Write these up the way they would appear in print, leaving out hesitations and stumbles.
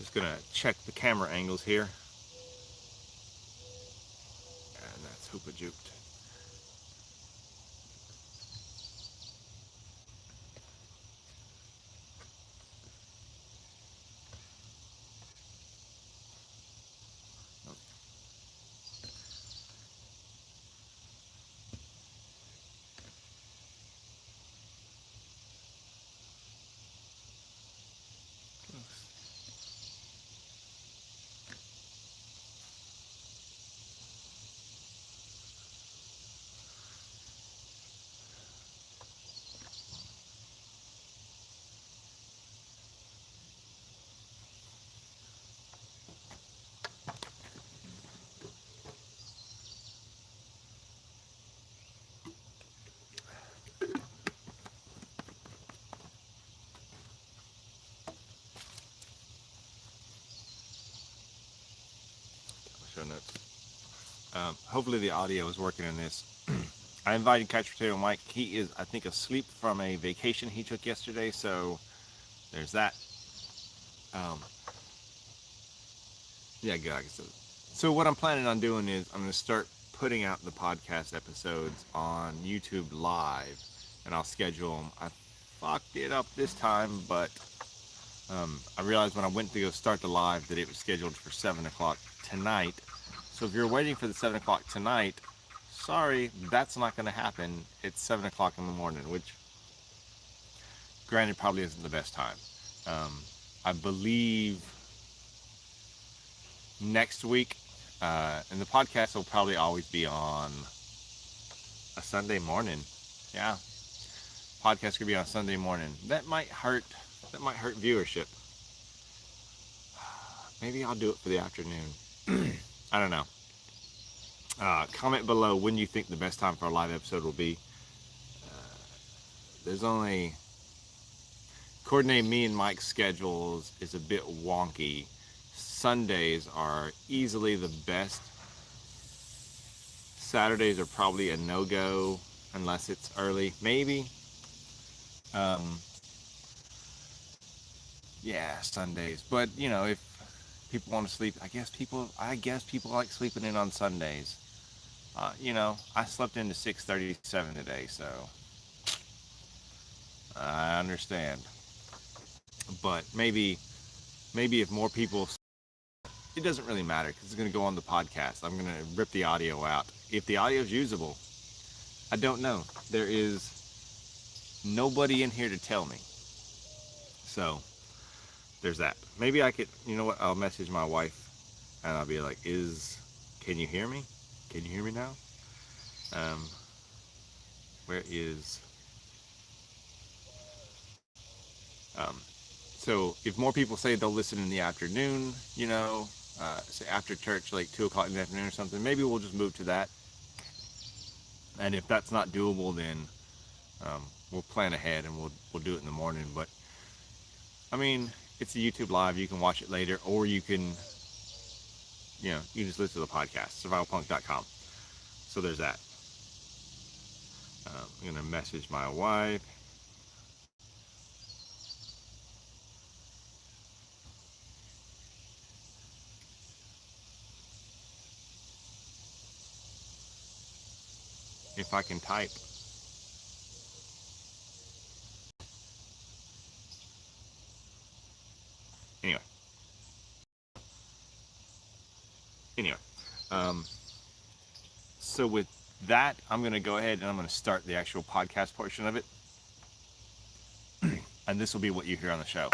Just gonna check the camera angles here. And that's hoopa juked. Show notes. Hopefully the audio is working in this. I invited Couch Potato Mike. He is, I think, asleep from a vacation he took yesterday, so there's that. Yeah, good. So what I'm planning on doing is I'm going to start putting out the podcast episodes on YouTube Live, and I'll schedule them. I fucked it up this time, but I realized when I went to go start the live that it was scheduled for 7 o'clock tonight. So if you're waiting for the 7 o'clock tonight, sorry, that's not going to happen. It's 7 o'clock in the morning, which, granted, probably isn't the best time. I believe next week, and the podcast will probably always be on a Sunday morning. Yeah, podcast could be on Sunday morning. That might hurt viewership. Maybe I'll do it for the afternoon. I don't know. Comment below when you think the best time for a live episode will be. There's only coordinating me and Mike's schedules is a bit wonky. Sundays are easily the best. Saturdays are probably a no-go unless it's early, maybe. Yeah, Sundays. But you know, if people want to sleep, I guess people like sleeping in on Sundays. You know, I slept into 6:37 today, so I understand. But maybe if more people, it doesn't really matter because it's going to go on the podcast. I'm going to rip the audio out. If the audio is usable, I don't know. There is nobody in here to tell me. So there's that. Maybe I could, you know what? I'll message my wife and I'll be like, can you hear me? Can you hear me now? Where is, so if more people say they'll listen in the afternoon, you know, say after church, like 2 o'clock in the afternoon or something, maybe we'll just move to that. And if that's not doable, then we'll plan ahead and we'll do it in the morning. But I mean, it's a YouTube live. You can watch it later, or you can, you know, you just listen to the podcast, SurvivalPunk.com. So there's that. I'm gonna message my wife. If I can type. Anyway, so with that, I'm going to go ahead and I'm going to start the actual podcast portion of it. And this will be what you hear on the show.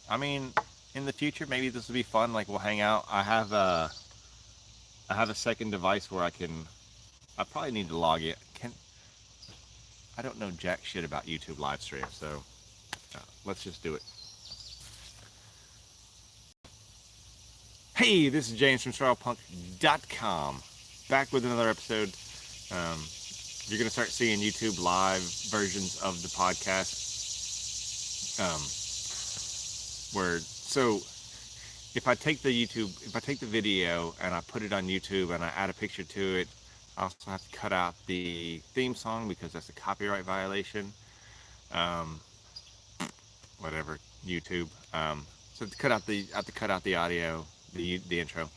I mean, in the future, maybe this will be fun. Like, we'll hang out. I have a second device where I probably need to log it. I don't know jack shit about YouTube live stream, so let's just do it. Hey, this is James from SurvivalPunk.com, back with another episode. You're going to start seeing YouTube live versions of the podcast. So if I take the video and I put it on YouTube and I add a picture to it, I also have to cut out the theme song because that's a copyright violation. Whatever, YouTube. So to cut out the I have to cut out the audio, the intro,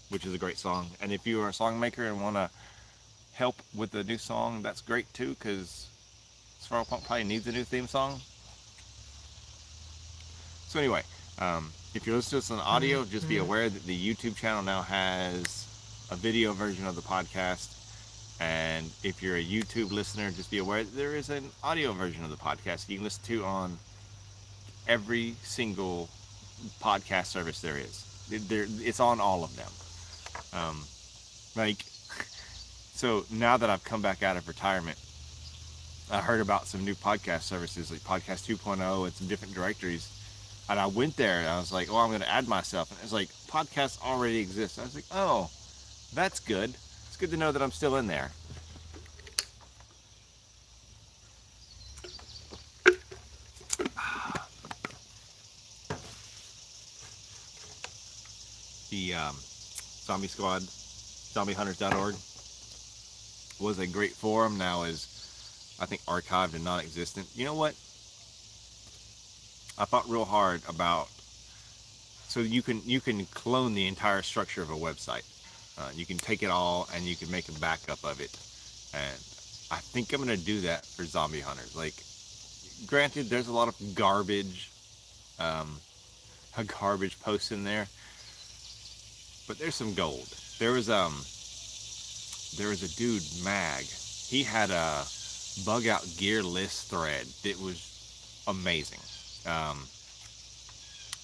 which is a great song. And if you are a song maker and want to help with the new song, that's great too, because SurvivalPunk probably needs a new theme song. So anyway, if you're listening to this on audio, just be aware that the YouTube channel now has a video version of the podcast. And if you're a YouTube listener, just be aware that there is an audio version of the podcast you can listen to on every single podcast service there is. It's on all of them. So now that I've come back out of retirement, I heard about some new podcast services like Podcast 2.0 and some different directories. And I went there and I was like, oh, I'm going to add myself. And it's like, podcasts already exist. I was like, oh, that's good. It's good to know that I'm still in there. The Zombie Squad, zombiehunters.org was a great forum. Now is, I think, archived and non-existent. You know what? I thought real hard about, so you can clone the entire structure of a website. You can take it all and you can make a backup of it. And I think I'm going to do that for Zombie Hunters. Like, granted, there's a lot of garbage posts in there, but there's some gold. There was a dude, Mag. He had a bug out gear list thread that was amazing.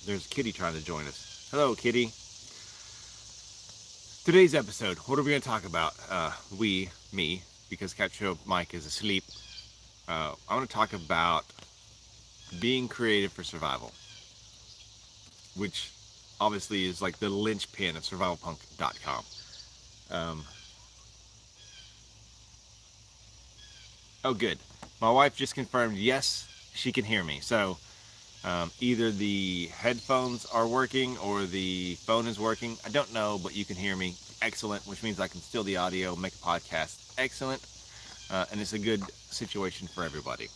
There's Kitty trying to join us. Hello, Kitty. Today's episode, what are we going to talk about? Me, because Capture Mike is asleep. I want to talk about being creative for survival, which obviously is like the linchpin of SurvivalPunk.com. Oh, good. My wife just confirmed, yes, she can hear me. So either the headphones are working or the phone is working. I don't know, but you can hear me. Excellent, which means I can steal the audio, make a podcast. Excellent. And it's a good situation for everybody.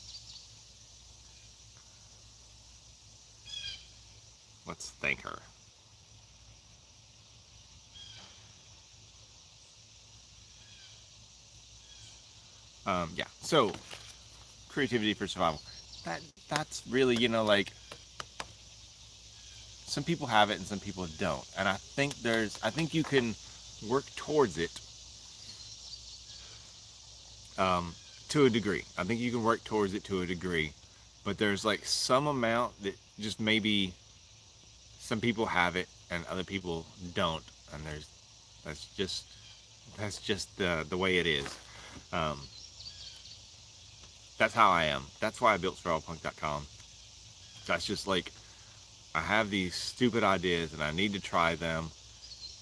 Let's thank her. Yeah, so creativity for survival. That's really, like, some people have it and some people don't. And I think you can work towards it to a degree. I think you can work towards it to a degree, but there's like some amount that just maybe some people have it and other people don't, and that's just the way it is. That's how I am. That's why I built SurvivalPunk.com. That's just like, I have these stupid ideas and I need to try them,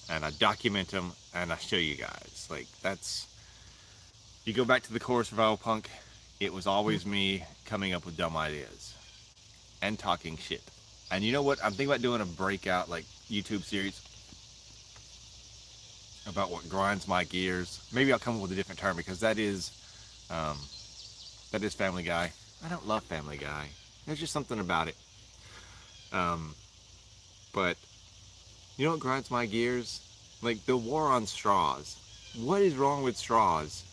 and I document them and I show you guys. Like, that's, you go back to the core SurvivalPunk, it was always me coming up with dumb ideas and talking shit. And you know what? I'm thinking about doing a breakout like YouTube series about what grinds my gears. Maybe I'll come up with a different term, because that is Family Guy. I don't love Family Guy. There's just something about it. But you know what grinds my gears? Like the war on straws. What is wrong with straws?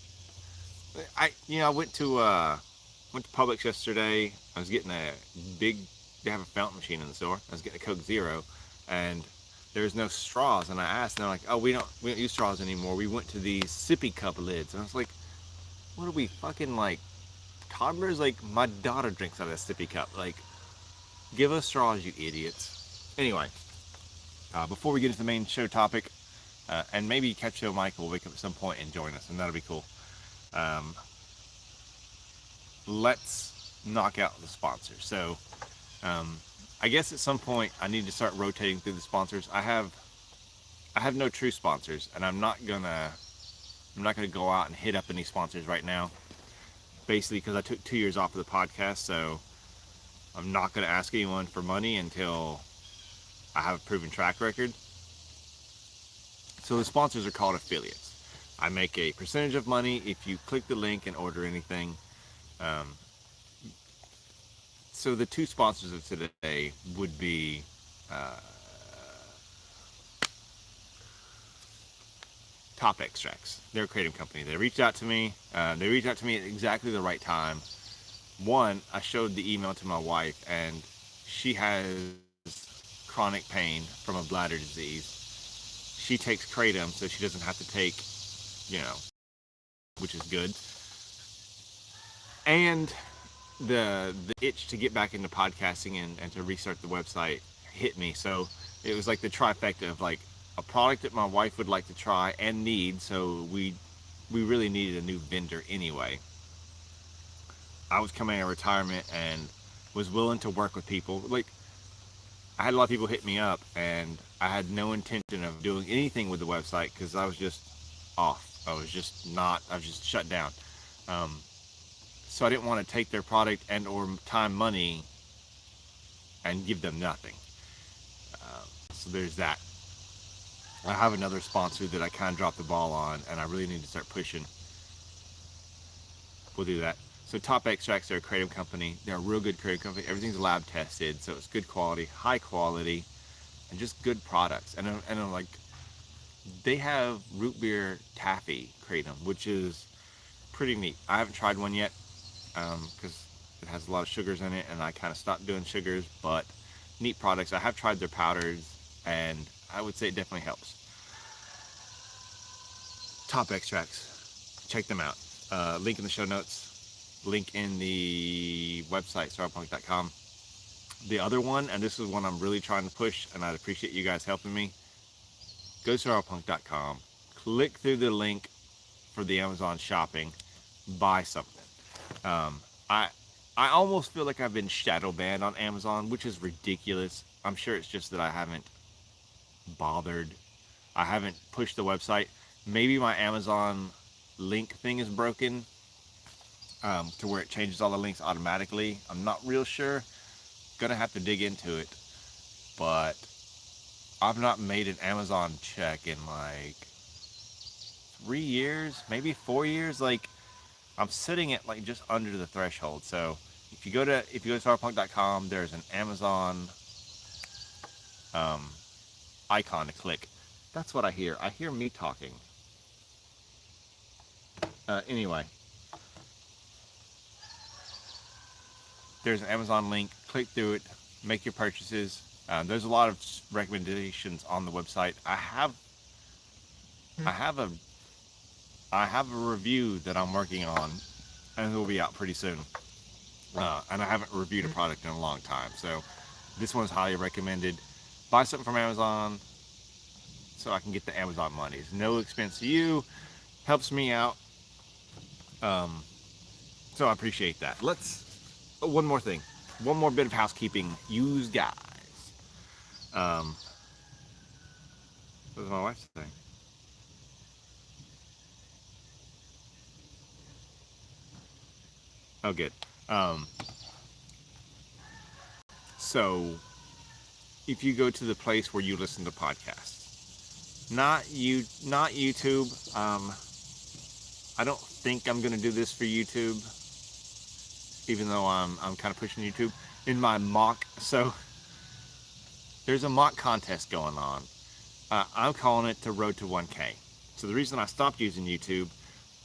I went to Publix yesterday. I was getting they have a fountain machine in the store. I was getting a Coke Zero, and there's no straws. And I asked, and they're like, oh, we don't use straws anymore. We went to these sippy cup lids. And I was like, what are we, fucking like toddlers? Like, my daughter drinks out of a sippy cup. Like, give us straws, you idiots. Anyway, before we get into the main show topic, and maybe Catch Show Mike will wake up at some point and join us, and that'll be cool. Let's knock out the sponsors. So, I guess at some point I need to start rotating through the sponsors. I have no true sponsors, and I'm not gonna go out and hit up any sponsors right now. Basically, because I took 2 years off of the podcast, so I'm not gonna ask anyone for money until I have a proven track record. So the sponsors are called affiliates. I make a percentage of money if you click the link and order anything. So the two sponsors of today would be uh, Top Extracts. They're a creative company. They reached out to me. They reached out to me at exactly the right time. One, I showed the email to my wife, and she has chronic pain from a bladder disease. She takes kratom, so she doesn't have to take, which is good. And the itch to get back into podcasting and to restart the website hit me. So it was like the trifecta of like a product that my wife would like to try and need. So we really needed a new vendor anyway. I was coming out of retirement and was willing to work with people. Like, I had a lot of people hit me up, and I had no intention of doing anything with the website because I was just off. I was just shut down. Um, so I didn't want to take their product and or time, money, and give them nothing. So there's that. I have another sponsor that I kind of dropped the ball on, and I really need to start pushing. We'll do that. So Top Extracts, they're a creative company. They're a real good creative company. Everything's lab tested, so it's good quality, high quality, and just good products. And I'm like, they have root beer taffy kratom, which is pretty neat. I haven't tried one yet because it has a lot of sugars in it, and I kind of stopped doing sugars. But neat products. I have tried their powders, and I would say it definitely helps. Top Extracts, check them out. Link in the show notes. Link in the website, SurvivalPunk.com. The other one, and this is one I'm really trying to push, and I'd appreciate you guys helping me. Go to SurvivalPunk.com. Click through the link for the Amazon shopping. Buy something. I almost feel like I've been shadow banned on Amazon, which is ridiculous. I'm sure it's just that I haven't bothered. I haven't pushed the website. Maybe my Amazon link thing is broken. To where it changes all the links automatically. I'm not real sure. Gonna have to dig into it. But I've not made an Amazon check in like 3 years, maybe 4 years. Like, I'm sitting at like just under the threshold. So if you go to SurvivalPunk.com, there's an Amazon icon to click. That's what I hear. I hear me talking. Anyway. There's an Amazon link. Click through it. Make your purchases. There's a lot of recommendations on the website. I have a review that I'm working on, and it will be out pretty soon. And I haven't reviewed a product in a long time, so this one's highly recommended. Buy something from Amazon so I can get the Amazon money. It's no expense to you. Helps me out. So I appreciate that. One more thing. One more bit of housekeeping. You guys. What was my wife saying? Oh, good. So, if you go to the place where you listen to podcasts, not YouTube. I don't think I'm gonna do this for YouTube, even though I'm kind of pushing YouTube in my mock. So there's a mock contest going on. I'm calling it the Road to 1K. So the reason I stopped using YouTube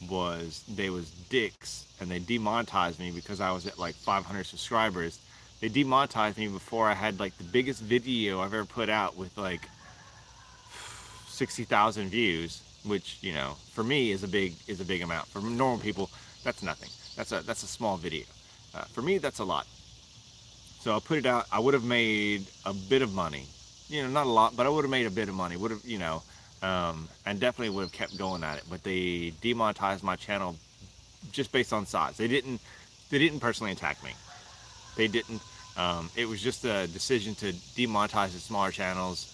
was they was dicks, and they demonetized me because I was at like 500 subscribers. They demonetized me before I had like the biggest video I've ever put out with like 60,000 views, which, for me is a big amount. For normal people, that's nothing. That's a small video. For me, that's a lot. So I put it out. I would have made a bit of money. Not a lot, but I would have made a bit of money. Would have, and definitely would have kept going at it. But they demonetized my channel just based on size. They didn't personally attack me. They didn't. It was just a decision to demonetize the smaller channels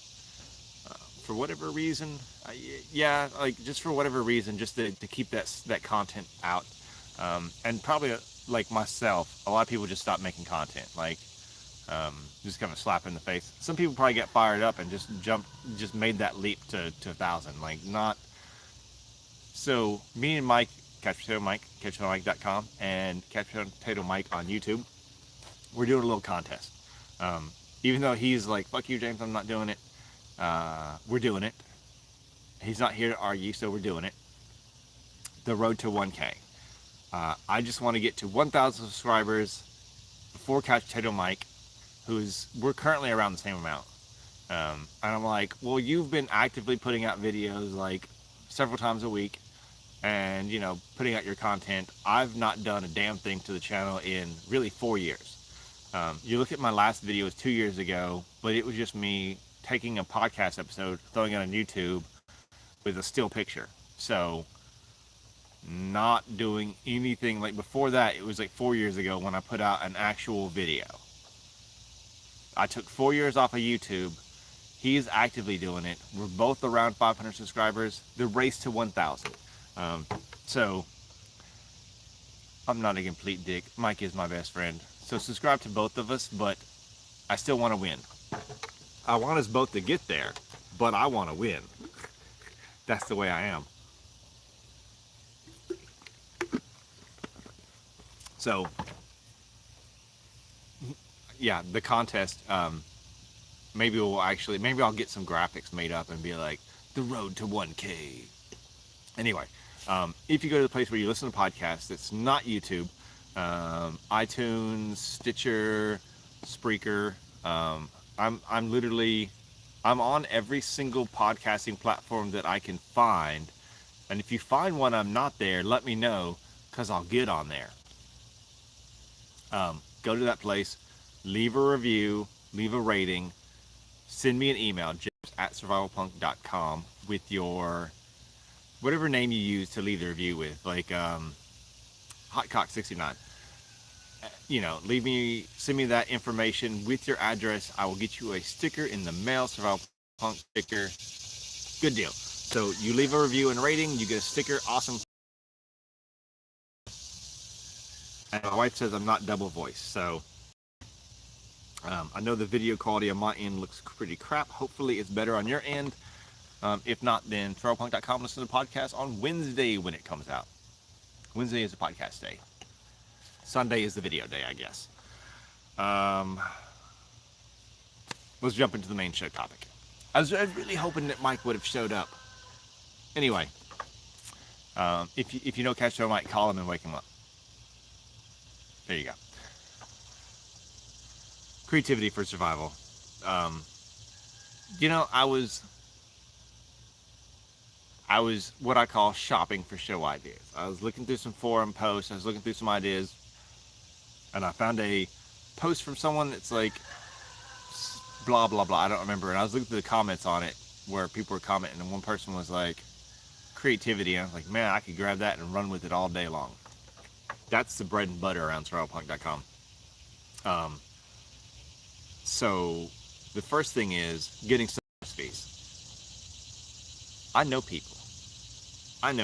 for whatever reason. Just for whatever reason, just to keep that content out. And probably like myself, a lot of people just stopped making content. Like, just kind of slap in the face. Some people probably get fired up and just made that leap to 1,000. Like, not. So me and Mike, Catch Potato Mike, CatchPotatoMike.com, and Catch Potato Mike on YouTube, we're doing a little contest. Even though he's like, fuck you, James, I'm not doing it. We're doing it. He's not here to argue, so we're doing it. The road to 1K. I just want to get to 1,000 subscribers before Couch Potato Mike, we're currently around the same amount. And I'm like, well, you've been actively putting out videos like several times a week and, you know, putting out your content. I've not done a damn thing to the channel in really 4 years. You look at my last video, it was 2 years ago, but it was just me taking a podcast episode, throwing it on YouTube with a still picture. So not doing anything. Like before that, it was like 4 years ago when I put out an actual video. I took 4 years off of YouTube. He's actively doing it. We're both around 500 subscribers. The race to 1,000. So I'm not a complete dick. Mike is my best friend. So subscribe to both of us, but I still want to win. I want us both to get there, but I want to win. That's the way I am. So, yeah, the contest, maybe I'll get some graphics made up and be like, the road to 1K. Anyway, if you go to the place where you listen to podcasts, it's not YouTube, iTunes, Stitcher, Spreaker, I'm on every single podcasting platform that I can find. And if you find one I'm not there, let me know, because I'll get on there. Go to that place, leave a review, leave a rating, send me an email, james@survivalpunk.com, with your whatever name you use to leave the review with, like hotcock69. You know, send me that information with your address. I will get you a sticker in the mail, SurvivalPunk sticker. Good deal. So you leave a review and rating, you get a sticker. Awesome. And my wife says I'm not double voiced, so I know the video quality on my end looks pretty crap. Hopefully it's better on your end. If not, then SurvivalPunk.com. Listen to the podcast on Wednesday when it comes out. Wednesday is the podcast day. Sunday is the video day, I guess. Let's jump into the main show topic. I was really hoping that Mike would have showed up. Anyway, if you know Catch Show Mike, call him and wake him up. There you go. Creativity for survival. You know, I was what I call shopping for show ideas. I was looking through some forum posts, I was looking through some ideas, and I found a post from someone that's like, blah, blah, blah, I don't remember, and I was looking through the comments on it, where people were commenting, and one person was like, creativity, and I was like, man, I could grab that and run with it all day long. That's the bread and butter around SurvivalPunk.com. So the first thing is getting some recipes. I know people. And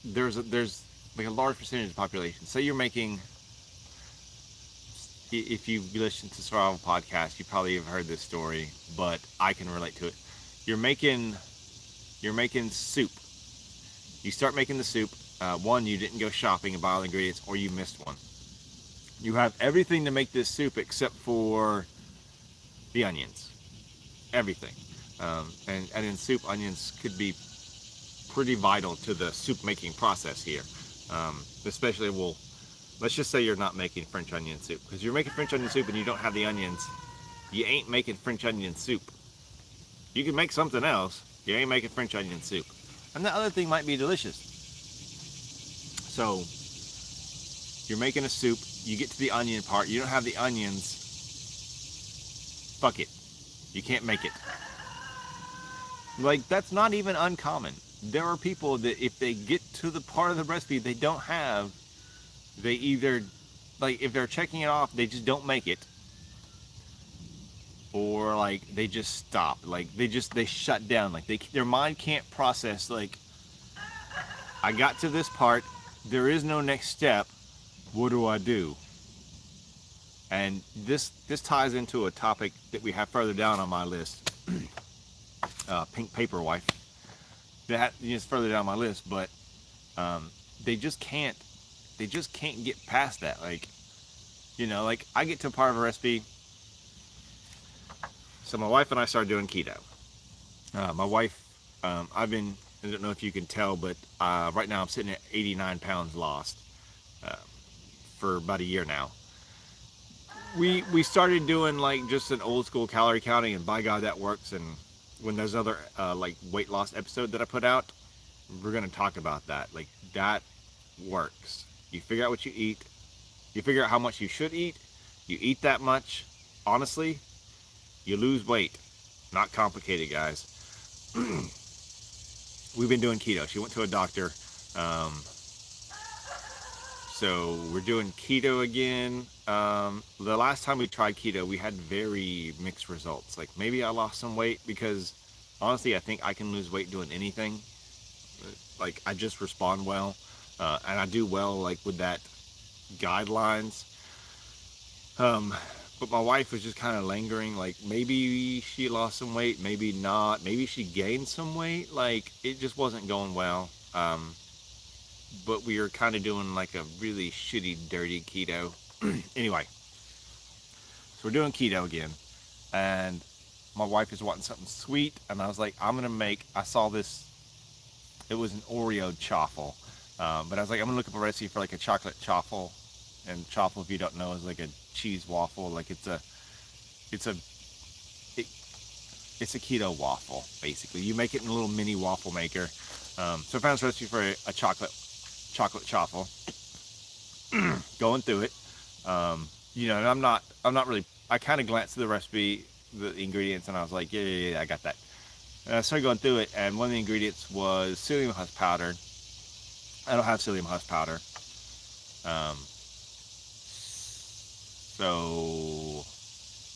there's like a large percentage of the population. Say you're making, if you listen to Survival Podcast, you probably have heard this story, but I can relate to it. You're making soup. You start making the soup. One, you didn't go shopping and buy all the ingredients, or you missed one. You have everything to make this soup except for the onions. Everything. And in soup, onions could be pretty vital to the soup making process here. Especially, well, let's just say you're not making French onion soup. Because you're making French onion soup and you don't have the onions, you ain't making French onion soup. You can make something else, you ain't making French onion soup. And the other thing might be delicious. So, you're making a soup, you get to the onion part, you don't have the onions, fuck it. You can't make it. Like, that's not even uncommon. There are people that if they get to the part of the recipe they don't have, they either, like, if they're checking it off, they just don't make it. Or, like, they just stop. Like, they shut down. Like, their mind can't process, like, I got to this part, there is no next step, what do I do? And this ties into a topic that we have further down on my list. Pink paper wife. That is further down my list, but they just can't get past that. Like, Like I get to a part of a recipe. So my wife and I started doing keto. My wife, I don't know if you can tell, but right now I'm sitting at 89 pounds lost uh, for about a year now. We started doing like just an old school calorie counting, and by God, that works. And when there's other like weight loss episode that I put out, we're gonna talk about that. Like that works. You figure out what you eat. You figure out how much you should eat. You eat that much. Honestly, you lose weight. Not complicated, guys. We've been doing keto. She went to a doctor. Um, so we're doing keto again. The last time we tried keto, we had very mixed results. Like maybe I lost some weight because honestly, I think I can lose weight doing anything. Like I just respond well. And I do well like with that guidelines. But my wife was just kind of lingering, like maybe she lost some weight, maybe not, maybe she gained some weight. Like it just wasn't going well. But we were kind of doing like a really shitty, dirty keto. Anyway, so we're doing keto again, and my wife is wanting something sweet, and I was like, I saw this, it was an Oreo chaffle, but I was like, I'm gonna look up a recipe for like a chocolate chaffle. And chaffle, if you don't know, is like a cheese waffle. Like it's a keto waffle, basically. You make it in a little mini waffle maker. So I found this recipe for a chocolate chaffle. Going through it, and I'm not really. I kind of glanced through the recipe, the ingredients, and I was like, yeah, I got that. And I started going through it, and one of the ingredients was psyllium husk powder. I don't have psyllium husk powder. So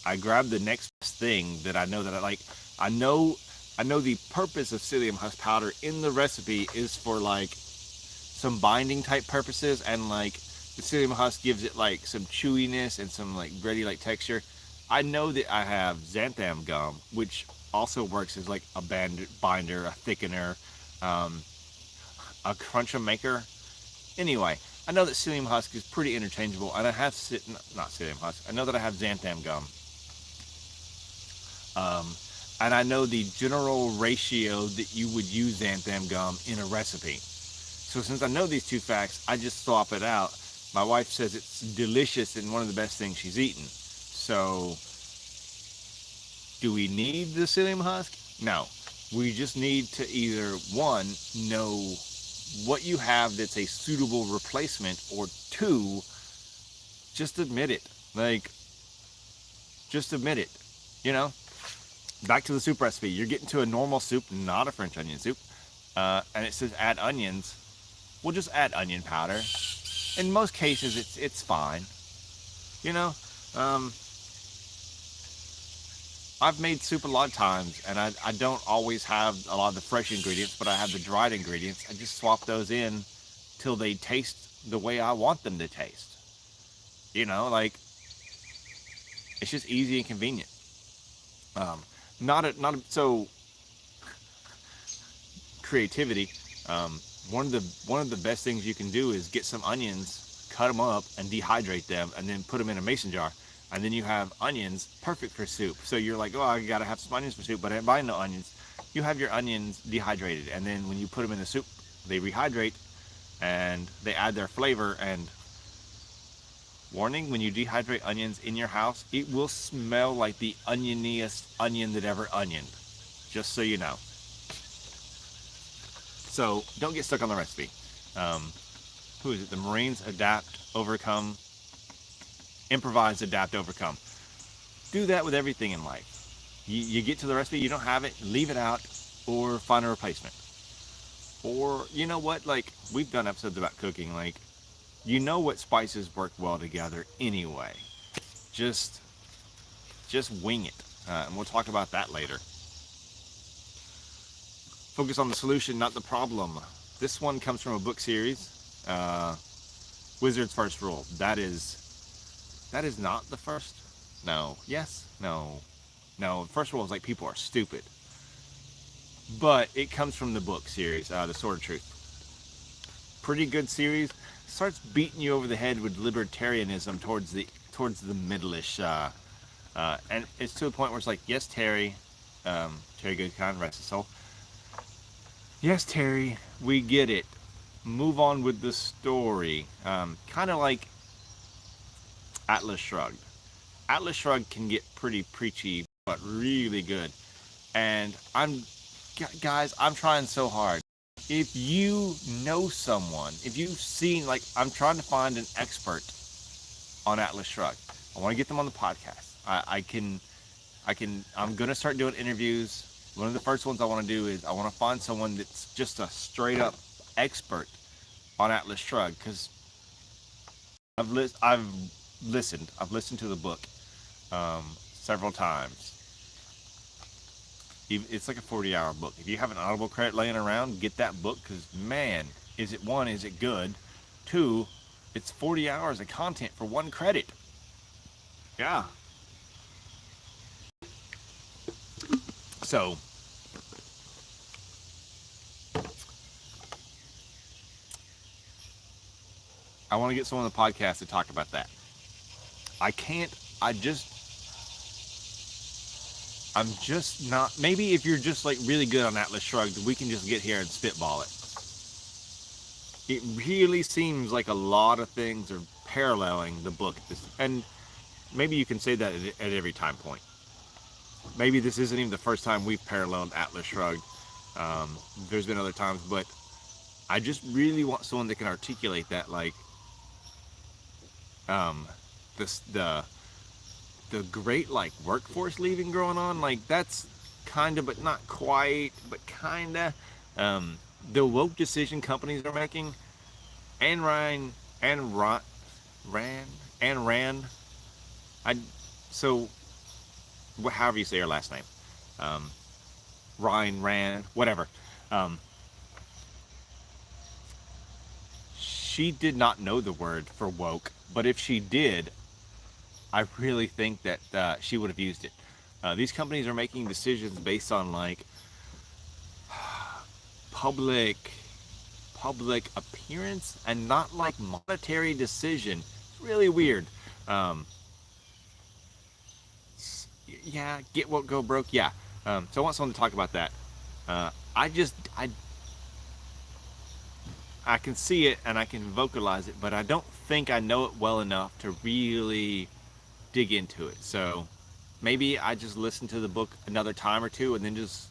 I grabbed the next thing that I know that I like. I know the purpose of psyllium husk powder in the recipe is for like some binding type purposes, and like the psyllium husk gives it like some chewiness and some like bready like texture. I know that I have xanthan gum, which also works as like a binder, a thickener, a cruncher maker. Anyway, I know that psyllium husk is pretty interchangeable, and I have not psyllium husk. I know that I have xanthan gum, and I know the general ratio that you would use xanthan gum in a recipe. So since I know these two facts, I just swap it out. My wife says it's delicious and one of the best things she's eaten. So, do we need the psyllium husk? No. We just need to either one know what you have that's a suitable replacement, or two, just admit it. Like, just admit it. Back to the soup recipe. You're getting to a normal soup, not a French onion soup, and it says add onions. We'll just add onion powder. In most cases, it's fine. I've made soup a lot of times, and I don't always have a lot of the fresh ingredients, but I have the dried ingredients. I just swap those in till they taste the way I want them to taste. Like, it's just easy and convenient. So creativity. One of the best things you can do is get some onions, cut them up, and dehydrate them, and then put them in a mason jar. And then you have onions, perfect for soup. So you're like, oh, I gotta have some onions for soup, but I buy no onions. You have your onions dehydrated, and then when you put them in the soup, they rehydrate, and they add their flavor. And warning, when you dehydrate onions in your house, it will smell like the onioniest onion that ever onioned. Just so you know. So don't get stuck on the recipe. Who is it? The Marines adapt, overcome. Improvise, adapt, overcome. Do that with everything in life. You get to the recipe, you don't have it, leave it out, or find a replacement. Or, you know what, like, we've done episodes about cooking, like, what spices work well together anyway. Just wing it. And we'll talk about that later. Focus on the solution, not the problem. This one comes from a book series, Wizard's First Rule. That is not the first. No. Yes. No. First rule is like people are stupid. But it comes from the book series, The Sword of Truth. Pretty good series. Starts beating you over the head with libertarianism towards the towards the middle-ish, and it's to the point where it's like, yes, Terry, Terry Goodkind, rest his soul. Yes, Terry, we get it. Move on with the story. Kind of like Atlas Shrugged. Atlas Shrugged can get pretty preachy, but really good. And guys, I'm trying so hard. If you know someone, if you've seen, like, I'm trying to find an expert on Atlas Shrugged. I want to get them on the podcast. I'm going to start doing interviews. One of the first ones I want to do is I want to find someone that's just a straight up expert on Atlas Shrugged, because I've listened to the book several times. It's like a 40-hour book. If you have an Audible credit laying around, get that book, because man, is it good? Two, it's 40 hours of content for one credit. Yeah. So, I want to get someone on the podcast to talk about that. I'm just not, maybe if you're just like really good on Atlas Shrugged, we can just get here and spitball it. It really seems like a lot of things are paralleling the book. And maybe you can say that at every time point. Maybe this isn't even the first time we've paralleled Atlas Shrugged. There's been other times, but I just really want someone that can articulate that, like, the great, like, workforce leaving going on, like, that's kind of, but not quite, but kind of, the woke decision companies are making, and Rand, so, however you say her last name, Rand, whatever, she did not know the word for woke, but if she did, I really think that she would have used it. These companies are making decisions based on, like, public appearance and not like monetary decision. It's really weird. Yeah, get woke, go broke. Yeah. So I want someone to talk about that. I can see it and I can vocalize it, but I don't think I know it well enough to really dig into it. So maybe I just listen to the book another time or two and then just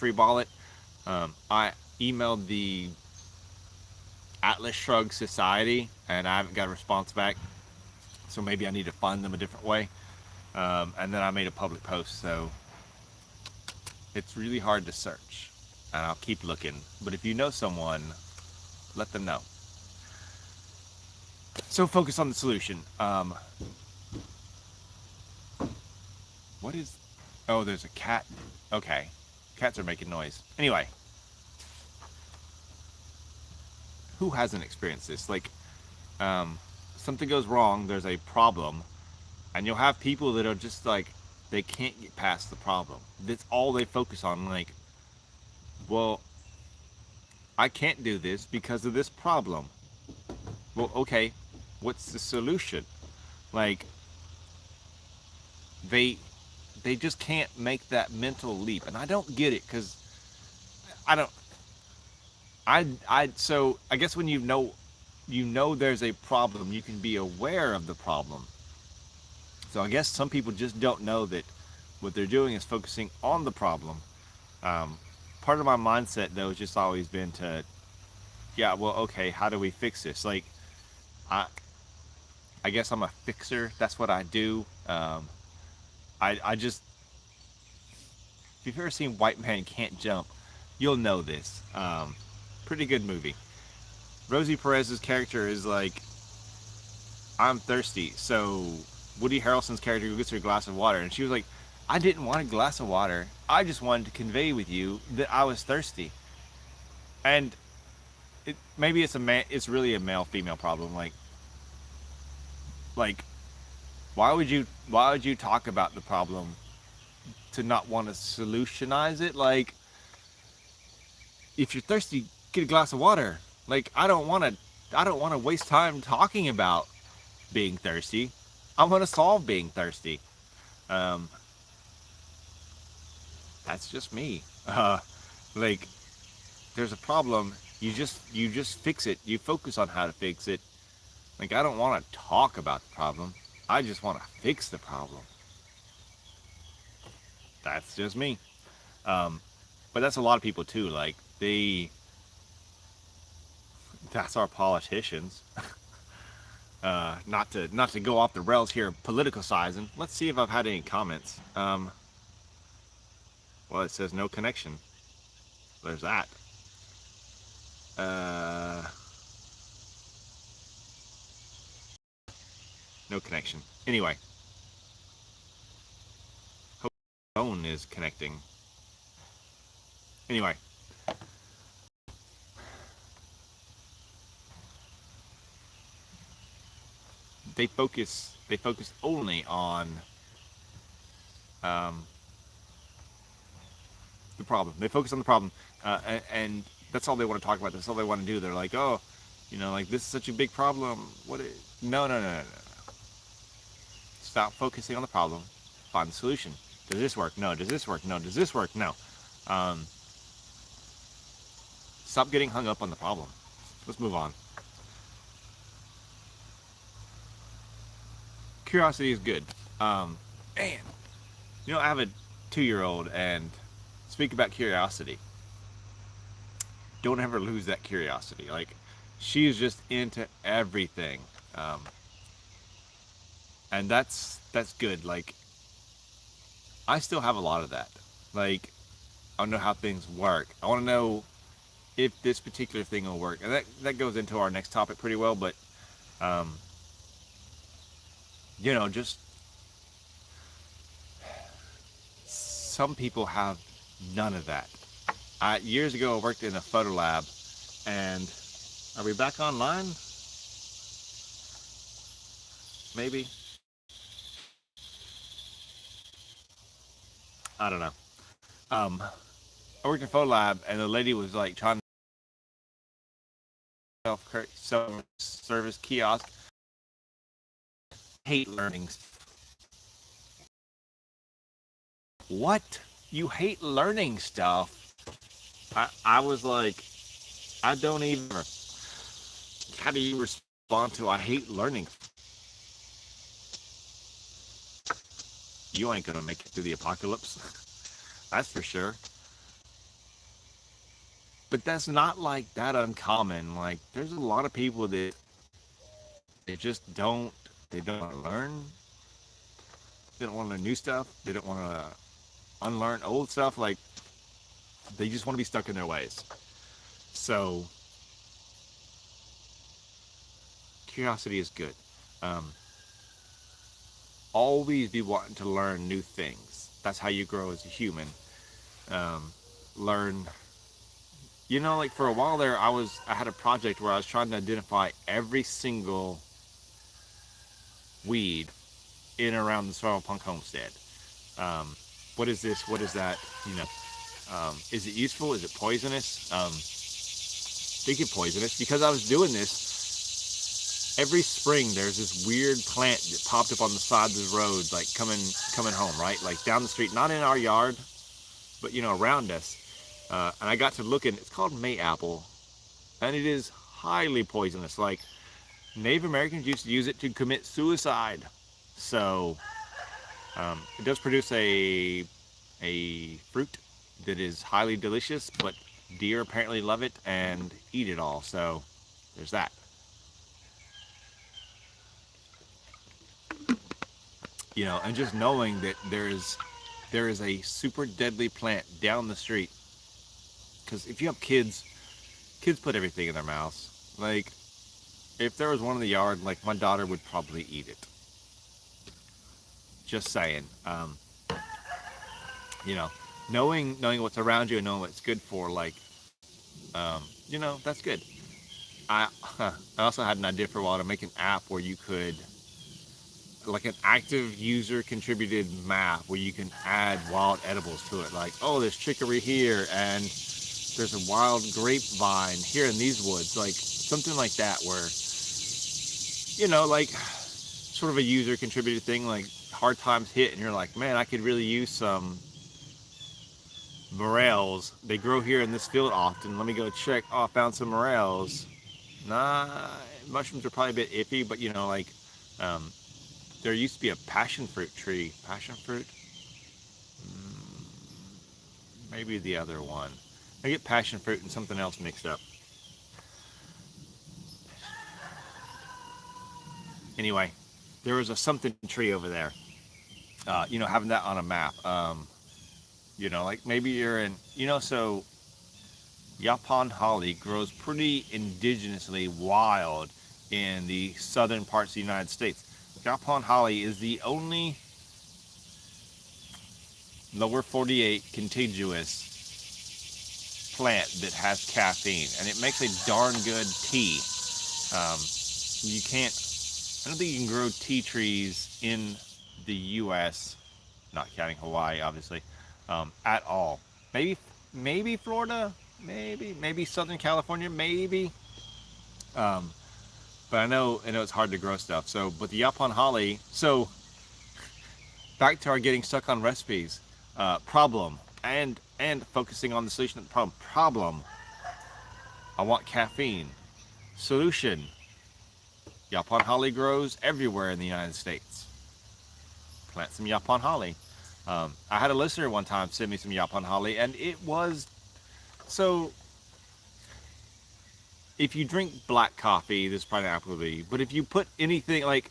freeball it. I emailed the Atlas Shrugged Society and I haven't got a response back, so maybe I need to find them a different way. And then I made a public post, so it's really hard to search, and I'll keep looking. But if you know someone, let them know. So focus on the solution. What is... Oh, there's a cat. Okay. Cats are making noise. Anyway. Who hasn't experienced this? Like, something goes wrong, there's a problem, and you'll have people that are just like, they can't get past the problem. That's all they focus on. Like, well, I can't do this because of this problem. Well, okay, what's the solution? Like, they just can't make that mental leap, and I don't get it, because so I guess when you know there's a problem, you can be aware of the problem. So I guess some people just don't know that what they're doing is focusing on the problem. Part of my mindset, though, has just always been to, yeah, well, okay, how do we fix this? Like, I guess I'm a fixer. That's what I do. I just, if you've ever seen White Man Can't Jump, you'll know this. Pretty good movie. Rosie Perez's character is like, I'm thirsty, so Woody Harrelson's character gets her a glass of water, and she was like, I didn't want a glass of water. I just wanted to convey with you that I was thirsty. And maybe it's really a male-female problem. Like, why would you talk about the problem to not want to solutionize it? Like, if you're thirsty, get a glass of water. Like, I don't want to waste time talking about being thirsty. I want to solve being thirsty. Um, that's just me. Like, there's a problem. You just fix it. You focus on how to fix it. Like, I don't want to talk about the problem. I just want to fix the problem. That's just me. Um, but that's a lot of people too. Like, that's our politicians. Not to go off the rails here, politicizing. Let's see if I've had any comments. Well, it says no connection. There's that. Uh, no connection. Anyway, hope the phone is connecting. Anyway, they focus only on um, the problem. They focus on the problem, and that's all they want to talk about. That's all they want to do. They're like, oh, like this is such a big problem. No, no, no, no, no. Stop focusing on the problem. Find the solution. Does this work? No. Does this work? No. Does this work? No. Um, Stop getting hung up on the problem. Let's move on. Curiosity is good. Man, I have a 2-year-old, and speak about curiosity. Don't ever lose that curiosity. Like, she is just into everything, and that's good. Like, I still have a lot of that. Like, I want to know how things work. I want to know if this particular thing will work, and that goes into our next topic pretty well. But um, just some people have none of that. Years ago, I worked in a photo lab, and are we back online? Maybe. I don't know. Um, I worked in a photo lab, and the lady was like trying to self-service kiosk. Hate learning. What? You hate learning stuff? I was like, I don't even. How do you respond to I hate learning? You ain't gonna make it through the apocalypse. That's for sure. But that's not like that uncommon. Like, there's a lot of people that they just don't want to learn. They don't want to learn new stuff. They don't want to unlearn old stuff. Like, they just want to be stuck in their ways. So curiosity is good. Um, Always be wanting to learn new things. That's how you grow as a human. Learn. Like, for a while there, I had a project where I was trying to identify every single weed in and around the SurvivalPunk homestead. What is this? What is that? Is it useful? Is it poisonous? Think it poisonous, because I was doing this every spring. There's this weird plant that popped up on the side of the road, like coming home, right? Like down the street, not in our yard, but around us. And I got to looking. It's called mayapple, and it is highly poisonous. Like, Native Americans used to use it to commit suicide. So it does produce a fruit that is highly delicious, but deer apparently love it and eat it all. So there's that. And just knowing that there is a super deadly plant down the street. Because if you have kids put everything in their mouths. Like, if there was one in the yard, like, my daughter would probably eat it. Just saying. Knowing what's around you and knowing what it's good for, like, that's good. I I also had an idea for a while to make an app where you could, like, an active user contributed map where you can add wild edibles to it. Like, oh, there's chicory here, and there's a wild grapevine here in these woods. Like, something like that, where, like, sort of a user contributed thing, like hard times hit and you're like, man, I could really use some morels. They grow here in this field often. Let me go check. Oh, I found some morels. Nah, mushrooms are probably a bit iffy, but like, um, there used to be a passion fruit tree. Passion fruit? Maybe the other one. I get passion fruit and something else mixed up. Anyway, there was a something tree over there. Having that on a map. Like maybe you're in, so Japan holly grows pretty indigenously wild in the southern parts of the United States. Japan holly is the only lower 48 contiguous plant that has caffeine, and it makes a darn good tea. You can't, I don't think you can grow tea trees in the U.S., not counting Hawaii, obviously, at all. Maybe Florida, maybe Southern California, maybe. But I know it's hard to grow stuff. So, but the Japan holly. So, back to our getting stuck on recipes. Problem and focusing on the solution of the problem. Problem. I want caffeine. Solution. Japan holly grows everywhere in the United States. Plant some Japan holly. I had a listener one time send me some Japan holly, and it was so. If you drink black coffee, this is probably not applicable. But if you put anything like,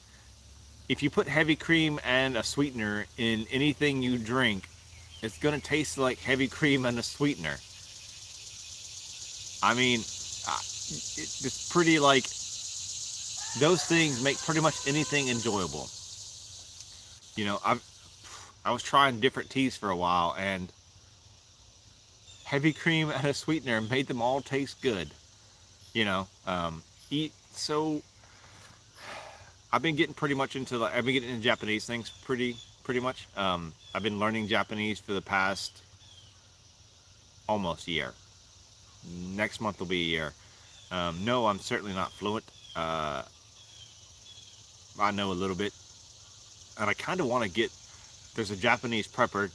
if you put heavy cream and a sweetener in anything you drink, it's gonna taste like heavy cream and a sweetener. I mean, it's pretty like those things make pretty much anything enjoyable. I was trying different teas for a while, and heavy cream and a sweetener made them all taste good. So I've been getting pretty much into I've been getting into Japanese things pretty much. I've been learning Japanese for the past almost year. Next month will be a year. No, I'm certainly not fluent. I know a little bit, and I kind of want to get. There's a Japanese prepper.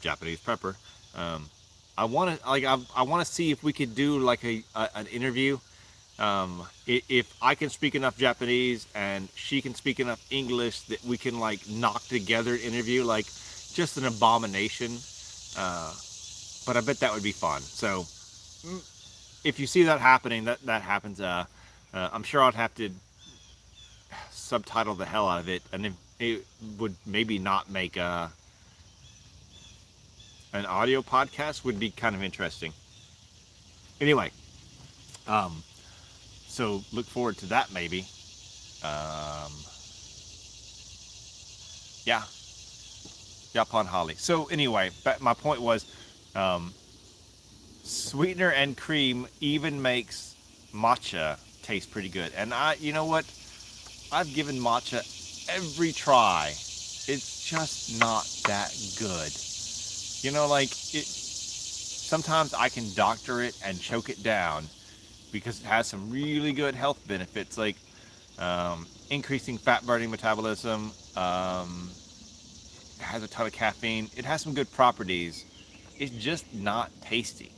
I want to I want to see if we could do like an interview. If I can speak enough Japanese and she can speak enough English that we can like knock together an interview, like just an abomination. But I bet that would be fun. So if you see that happening, that happens. I'm sure I'd have to subtitle the hell out of it, and it would maybe not make an audio podcast. Would be kind of interesting. Anyway, so look forward to that maybe. Yeah, Japan holly. So anyway, my point was, sweetener and cream even makes matcha taste pretty good. And you know what? I've given matcha every try. It's just not that good. Sometimes I can doctor it and choke it down because it has some really good health benefits, like increasing fat burning metabolism. It has a ton of caffeine. It has some good properties. It's just not tasty.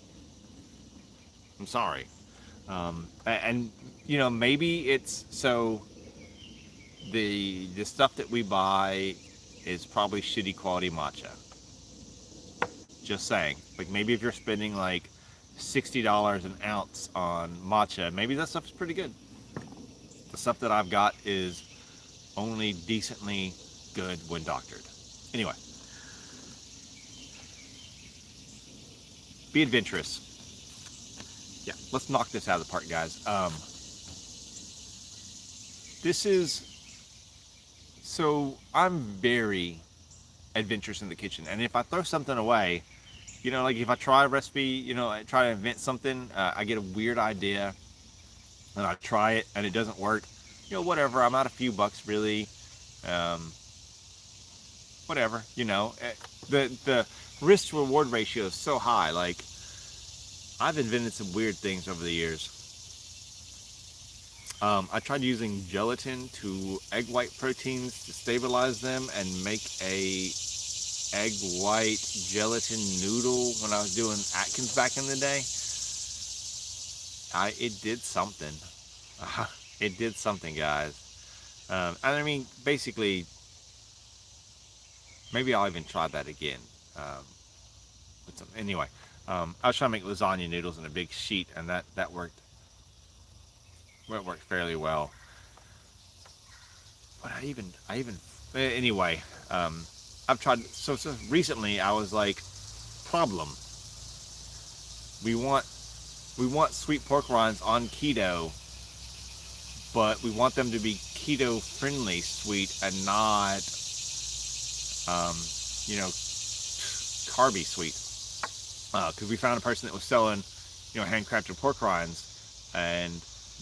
I'm sorry. And maybe it's so the stuff that we buy is probably shitty quality matcha. Just saying. Like maybe if you're spending like $60 an ounce on matcha, maybe that stuff is pretty good. The stuff that I've got is only decently good when doctored. Anyway, be adventurous. Yeah, let's knock this out of the park, guys. So I'm very adventurous in the kitchen, and if I throw something away, like if I try a recipe, I try to invent something, I get a weird idea, and I try it, and it doesn't work, whatever, I'm out a few bucks, really, whatever, the risk-to-reward ratio is so high. Like, I've invented some weird things over the years. I tried using gelatin to egg white proteins to stabilize them and make a egg white gelatin noodle when I was doing Atkins back in the day. It did something. It did something, guys. And I mean, basically, maybe I'll even try that again. Anyway, I was trying to make lasagna noodles in a big sheet, and that worked. Well, it worked fairly well. But anyway, I've tried. So recently, I was like, problem. We want sweet pork rinds on keto, but we want them to be keto friendly sweet and not, carby sweet. Because we found a person that was selling, handcrafted pork rinds, and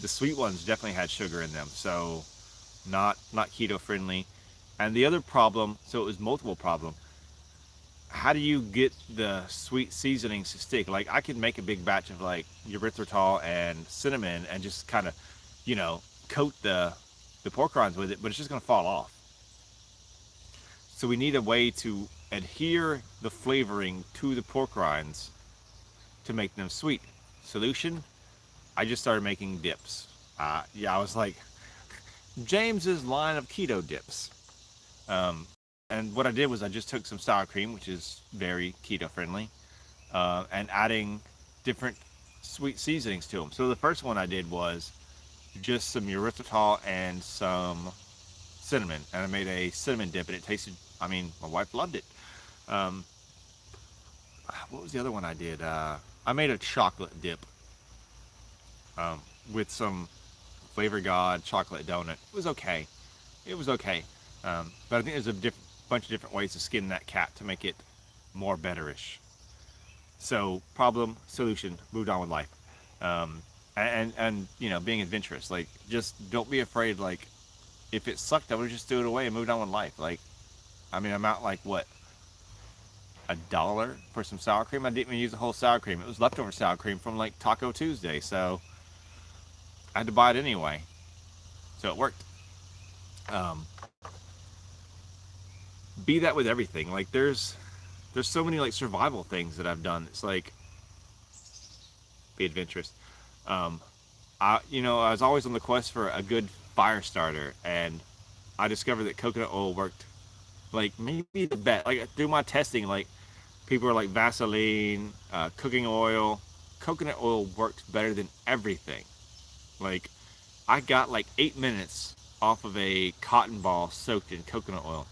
the sweet ones definitely had sugar in them, so not keto friendly. And the other problem, so it was multiple problem. How do you get the sweet seasonings to stick? Like, I could make a big batch of like erythritol and cinnamon and just kind of, coat the pork rinds with it, but it's just gonna fall off. So we need a way to adhere the flavoring to the pork rinds to make them sweet. Solution? I just started making dips. I was like, James's line of keto dips. And what I did was I just took some sour cream, which is very keto friendly, and adding different sweet seasonings to them. So the first one I did was just some erythritol and some cinnamon, and I made a cinnamon dip, and it tasted, my wife loved it. What was the other one I did? I made a chocolate dip with some Flavor God chocolate donut. It was okay. But I think there's a bunch of different ways to skin that cat to make it more betterish. So problem, solution, moved on with life. And being adventurous. Like, just don't be afraid. Like, if it sucked, I would just threw it away and moved on with life. Like, I'm out like what? $1 for some sour cream. I didn't even use the whole sour cream. It was leftover sour cream from like Taco Tuesday, so I had to buy it anyway. So it worked. Be that with everything. Like, there's so many like survival things that I've done. It's like, be adventurous. I was always on the quest for a good fire starter, and I discovered that coconut oil worked like maybe the best. Like, through my testing, like, people are like Vaseline, cooking oil. Coconut oil worked better than everything. Like, I got like 8 minutes off of a cotton ball soaked in coconut oil.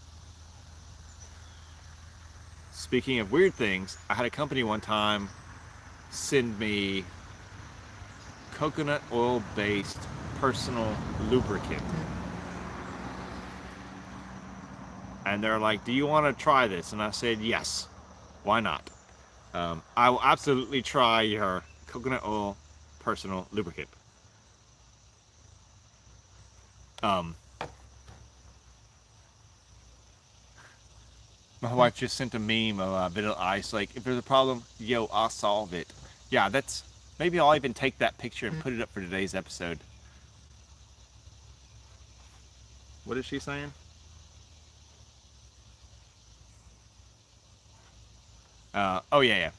Speaking of weird things, I had a company one time send me coconut oil based personal lubricant. And they're like, do you want to try this? And I said, yes. Why not? I will absolutely try your coconut oil personal lubricant. My wife just sent a meme of Vanilla Ice, like, if there's a problem, yo, I'll solve it. Yeah, maybe I'll even take that picture and put it up for today's episode. What is she saying? Oh yeah.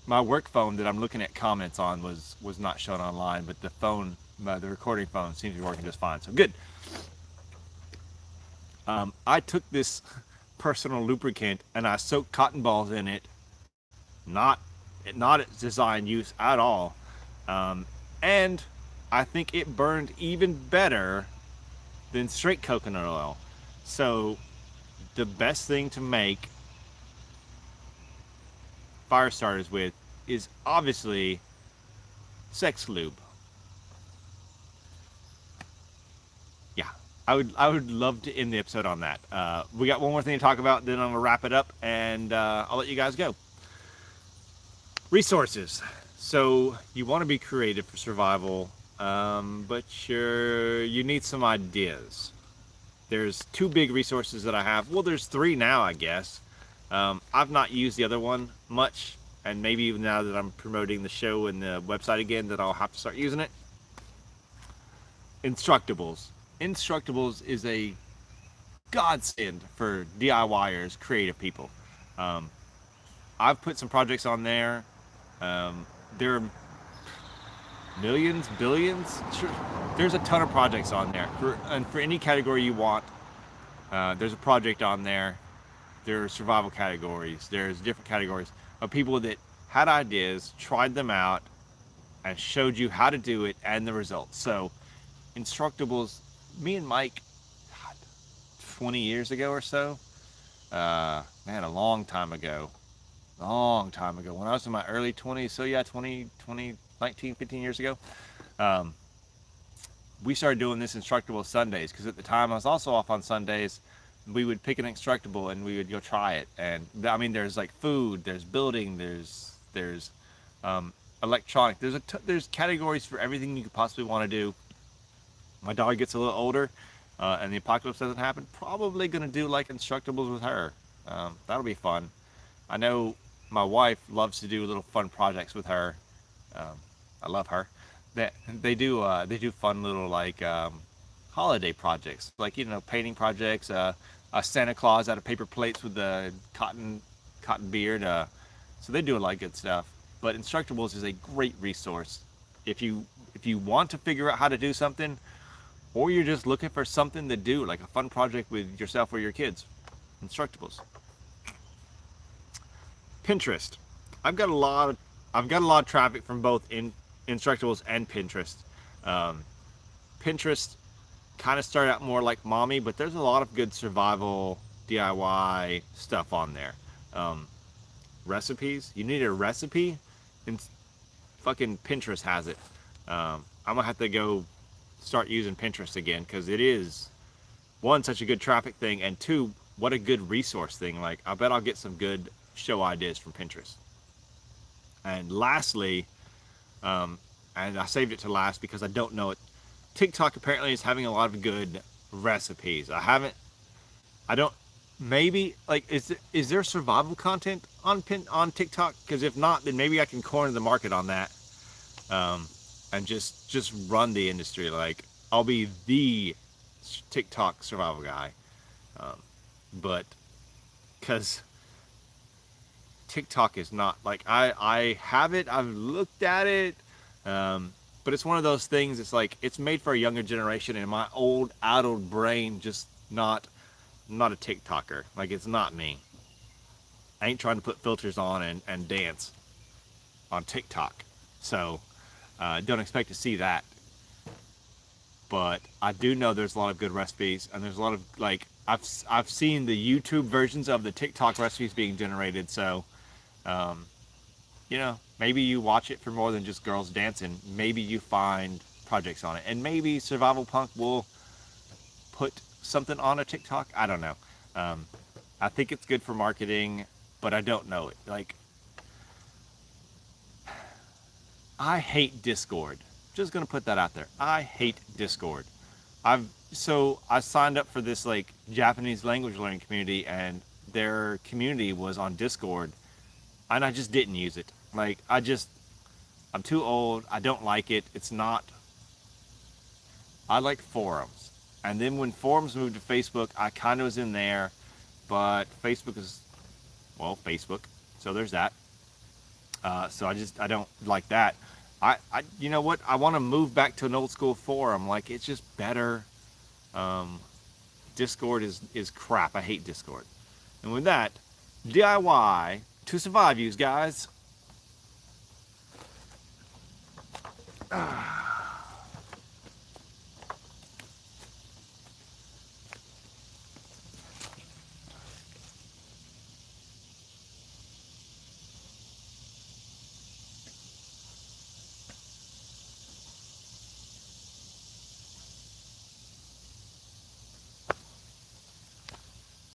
My work phone that I'm looking at comments on was not shown online, but the recording phone seems to be working just fine. So good. I took this personal lubricant and I soaked cotton balls in it, not its design use at all, and I think it burned even better than straight coconut oil. So the best thing to make fire starters with is obviously sex lube. Yeah, I would love to end the episode on that. We got one more thing to talk about, then I'm gonna wrap it up, and I'll let you guys go. Resources. So you want to be creative for survival, but you need some ideas. There's 2 big resources that I have. Well, there's 3 now, I guess. I've not used the other one much, and maybe even now that I'm promoting the show and the website again, that I'll have to start using it. Instructables. Instructables is a godsend for DIYers, creative people. Um, I've put some projects on there. There are millions, billions. Sure, there's a ton of projects on there for any category you want. There's a project on there. There are survival categories. There's different categories of people that had ideas, tried them out, and showed you how to do it and the results. So, Instructables, me and Mike, God, 20 years ago or so, man, a long time ago, when I was in my early 20s, so yeah, 19, 15 years ago, um, we started doing this Instructable Sundays, because at the time I was also off on Sundays. We would pick an Instructable and we would go try it. And I mean, there's like food, there's building, there's um, electronic. There's categories for everything you could possibly want to do. My dog gets a little older, and the apocalypse doesn't happen. Probably gonna do like Instructables with her. That'll be fun. I know my wife loves to do little fun projects with her. Um, I love her. That they do fun little like holiday projects, like painting projects. A Santa Claus out of paper plates with the cotton beard. So they do a lot of good stuff. But Instructables is a great resource if you want to figure out how to do something, or you're just looking for something to do, like a fun project with yourself or your kids. Instructables. Pinterest. I've got a lot of traffic from both Instructables and Pinterest. Um, Pinterest kind of started out more like mommy, but there's a lot of good survival DIY stuff on there. Um, Recipes. You need a recipe, and fucking Pinterest has it. I'm gonna have to go start using Pinterest again, because it is, one, such a good traffic thing, and two, what a good resource thing. Like, I bet I'll get some good show ideas from Pinterest. And lastly, and I saved it to last because I don't know it, TikTok apparently is having a lot of good recipes. I don't, maybe, like, is there survival content on TikTok? Because if not, then maybe I can corner the market on that, and just run the industry. Like, I'll be the TikTok survival guy. But because TikTok is not, like, I have it, I've looked at it, but it's one of those things. It's like, it's made for a younger generation, and my old addled brain just not a TikToker. Like, it's not me. I ain't trying to put filters on and dance on TikTok, so don't expect to see that. But I do know there's a lot of good recipes, and there's a lot of, like, I've seen the YouTube versions of the TikTok recipes being generated. So maybe you watch it for more than just girls dancing. Maybe you find projects on it, and maybe SurvivalPunk will put something on a TikTok. I don't know. I think it's good for marketing, but I don't know it. Like, I hate Discord. Just gonna put that out there. I hate Discord. I signed up for this, like, Japanese language learning community, and their community was on Discord, and I just didn't use it. Like, I'm too old. I don't like it. It's not. I like forums. And then when forums moved to Facebook, I kind of was in there, but Facebook is, well, Facebook. So there's that. So I don't like that. You know what? I want to move back to an old school forum. Like, it's just better. Discord is crap. I hate Discord. And with that, DIY to survive, you guys.